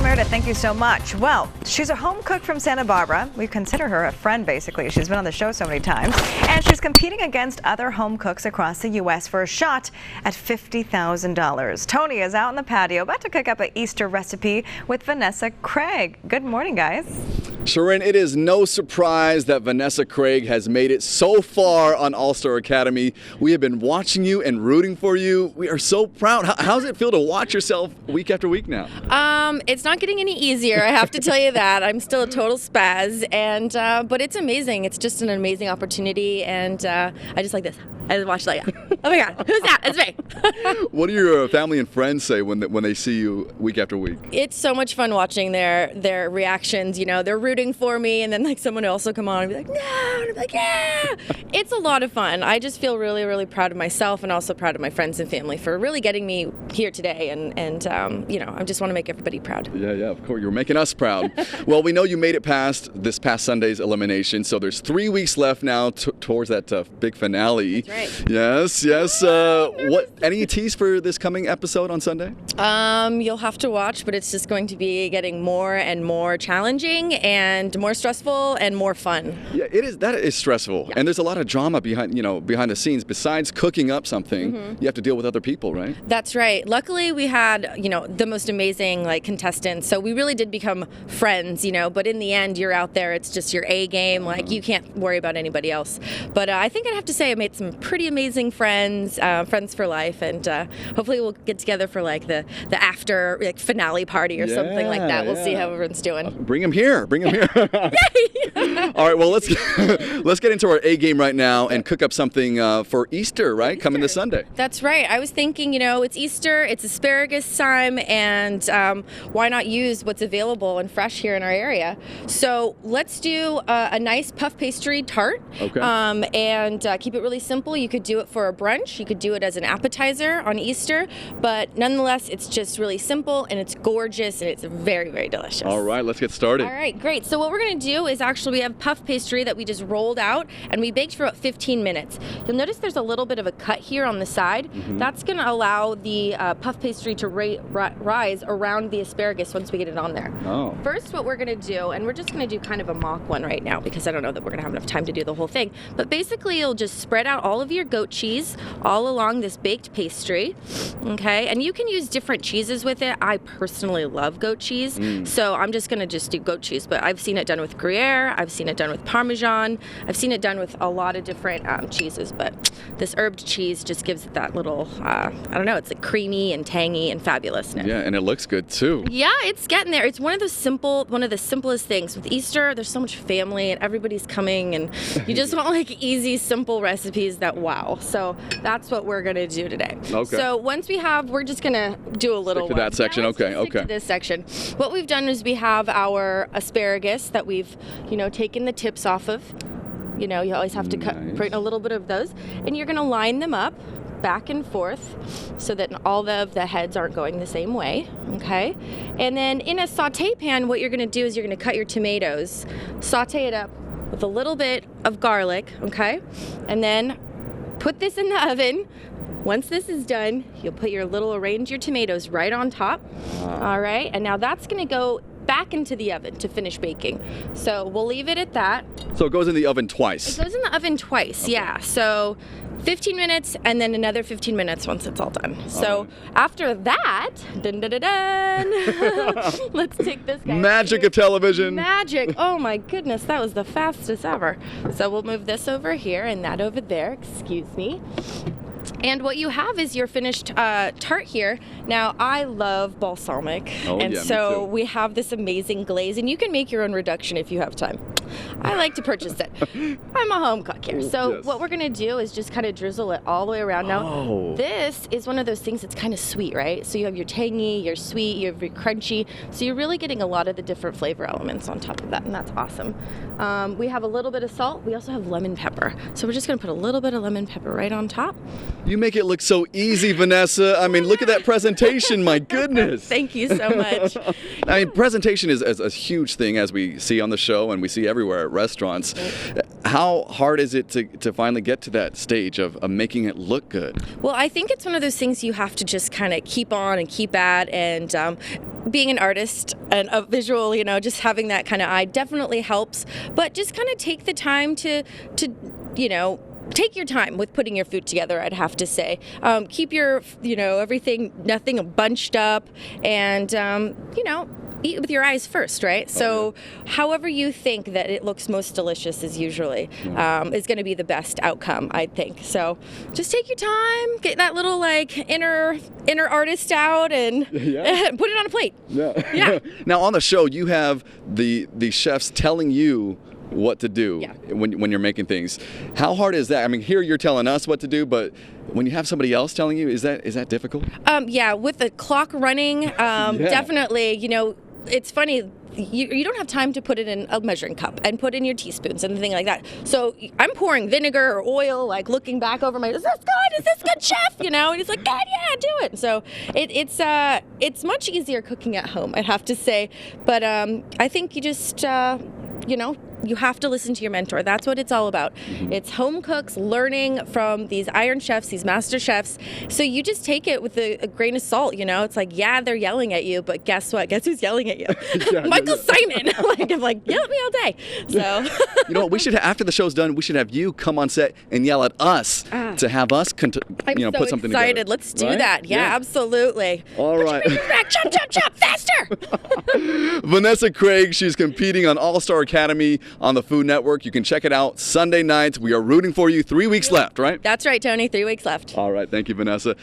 Meredith, thank you so much. Well, she's a home cook from Santa Barbara. We consider her a friend, basically. She's been on the show so many times. And she's competing against other home cooks across the U.S. for a shot at $50,000. Tony is out on the patio about to cook up an Easter recipe with Vanessa Craig. Good morning, guys. Sharon, it is no surprise that Vanessa Craig has made it so far on All-Star Academy. We have been watching you and rooting for you. We are so proud. How does it feel to watch yourself week after week now? It's not getting any easier, I have to tell you that. I'm still a total spaz, and but it's amazing. It's just an amazing opportunity, and I just like this. I just watch like, oh my God, who's that? It's me. What do your family and friends say when they see you week after week? It's so much fun watching their reactions. You know, they're rooting for me, and then like someone else will come on and be like, no, and I'm like, yeah. It's a lot of fun. I just feel really, really proud of myself, and also proud of my friends and family for really getting me here today. And you know, I just want to make everybody proud. Yeah, of course, you're making us proud. Well, we know you made it past this past Sunday's elimination, so there's 3 weeks left now towards that big finale. That's right. Yes. What? Any tease for this coming episode on Sunday? You'll have to watch, but it's just going to be getting more and more challenging and more stressful and more fun. Yeah, it is. That is stressful, yeah. And there's a lot of drama behind the scenes. Besides cooking up something, you have to deal with other people, right? That's right. Luckily, we had the most amazing contestants, so we really did become friends. But in the end, you're out there. It's just your A game. You can't worry about anybody else. But I think I'd have to say I made some pretty amazing friends, friends for life, and hopefully we'll get together for the after finale party or something like that. We'll see how everyone's doing. Bring him here. All right, well, let's get into our A game right now and cook up something for Easter, right? Coming this Sunday. That's right. I was thinking, it's Easter, it's asparagus time, and why not use what's available and fresh here in our area? So let's do a nice puff pastry tart. Okay. And keep it really simple. You could do it for a brunch. You could do it as an appetizer on Easter, but nonetheless, it's just really simple and it's gorgeous and it's very, very delicious. All right, let's get started. All right, great. So what we're going to do is actually we have puff pastry that we just rolled out and we baked for about 15 minutes. You'll notice there's a little bit of a cut here on the side. That's going to allow the puff pastry to rise around the asparagus once we get it on there. Oh. First, what we're going to do, and we're just going to do kind of a mock one right now because I don't know that we're going to have enough time to do the whole thing, but basically you'll just spread out all of your goat cheese all along this baked pastry, okay? And you can use different cheeses with it. I personally love goat cheese, so I'm just going to do goat cheese, but I've seen it done with Gruyere, I've seen it done with Parmesan, I've seen it done with a lot of different cheeses, but this herbed cheese just gives it that little, I don't know, it's creamy and tangy and fabulous. Yeah, and it looks good too. Yeah, it's getting there. It's one of the simplest things. With Easter, there's so much family and everybody's coming and you just want easy, simple recipes that wow. So that's what we're gonna do today. Okay. So once we're just gonna do a little stick to that section. Okay. To this section. What we've done is we have our asparagus that we've, taken the tips off of. You always have to bring a little bit of those, and you're gonna line them up back and forth so that all of the heads aren't going the same way, okay? And then in a saute pan, what you're gonna do is you're gonna cut your tomatoes, saute it up with a little bit of garlic, okay? And then put this in the oven. Once this is done, you'll arrange your tomatoes right on top, all right? And now that's gonna go back into the oven to finish baking. So we'll leave it at that. So it goes in the oven twice? It goes in the oven twice, okay. Yeah. So 15 minutes and then another 15 minutes once it's all done. So after that, let's take this guy. Magic of television. Magic. Oh my goodness, that was the fastest ever. So we'll move this over here and that over there, excuse me. And what you have is your finished tart here. Now, I love balsamic, so we have this amazing glaze, and you can make your own reduction if you have time. I like to purchase it. I'm a home cook here. So what we're going to do is just kind of drizzle it all the way around. Now, this is one of those things that's kind of sweet, right? So you have your tangy, your sweet, you have your crunchy. So you're really getting a lot of the different flavor elements on top of that, and that's awesome. We have a little bit of salt. We also have lemon pepper. So we're just going to put a little bit of lemon pepper right on top. You make it look so easy, Vanessa. I mean, look at that presentation. My goodness. Thank you so much. I mean, presentation is a huge thing, as we see on the show and we see everywhere at restaurants. How hard is it to finally get to that stage of making it look good? Well, I think it's one of those things you have to just kind of keep on and keep at, and being an artist and a visual, just having that kind of eye definitely helps. But just kind of take the time to take your time with putting your food together, I'd have to say. Keep your, nothing bunched up, and, eat with your eyes first, right? So however you think that it looks most delicious is usually is going to be the best outcome, I think. So just take your time, get that little inner artist out, and put it on a plate. Yeah. Now on the show, you have the chefs telling you what to do when you're making things. How hard is that? I mean, here you're telling us what to do, but when you have somebody else telling you, is that difficult? Yeah, with the clock running, definitely, it's funny, you don't have time to put it in a measuring cup and put in your teaspoons and things like that. So I'm pouring vinegar or oil, looking back over is this good? Is this good, chef? And he's like, God, yeah, do it. So it's much easier cooking at home, I have to say. But I think you just, you have to listen to your mentor. That's what it's all about. It's home cooks learning from these iron chefs, these master chefs. So you just take it with a grain of salt, It's they're yelling at you, but guess what? Guess who's yelling at you? Michael Simon. I'm like, yell at me all day. So you know what? We should, after the show's done, we should have you come on set and yell at us to have us I'm so put something excited. together. Let's do that. Yeah, absolutely. All right. Put your fingers back. Chop, chop, chop, faster. Vanessa Craig, she's competing on All-Star Academy on the Food Network. You can check it out Sunday nights. We are rooting for you. 3 weeks left, right? That's right, Tony. 3 weeks left. All right. Thank you, Vanessa.